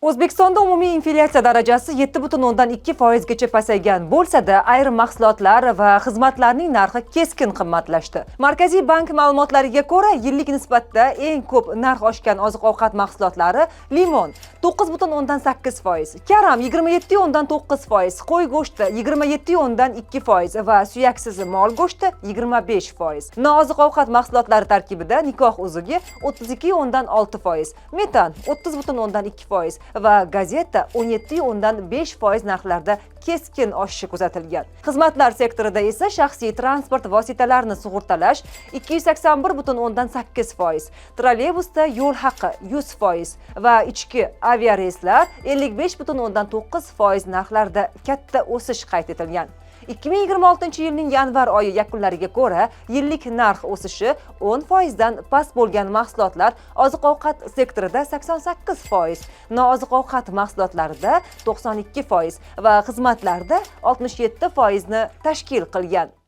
O'zbekistonda umumiy inflyatsiya darajasi 7,2% gacha pasaygan bo'lsa-da, ayrim mahsulotlar va xizmatlarning narxi keskin qimmatlashdi. Markaziy bank ma'lumotlariga ko'ra, yillik nisbatda eng ko'p narx oshgan oziq-ovqat mahsulotlari limon 9,8%, karam 27,9%, qo'y go'shti 27,2% va suyaksiz mol go'shti 25%. Nooziq-ovqat mahsulotlari tarkibida nikoh uzugi 32,6%, metan 30,2% va gazeta 17,5% narxlarda keskin oshishi kuzatilgan. Xizmatlar sektorida esa shaxsiy transport vositalarini sug'urtalash 281,8%, trolleybusda yo'l haqi 100% va ichki aviareyslar 55,9% narxlarda katta o'sish qayd etilgan. 2026-yilning yanvar oyi yakunlariga ko'ra, yillik narx o'sishi 10% dan past bo'lgan mahsulotlar oziq-ovqat sektorida 88%, nooziq-ovqat mahsulotlarida 92% va xizmatlarda 67% ni tashkil qilgan.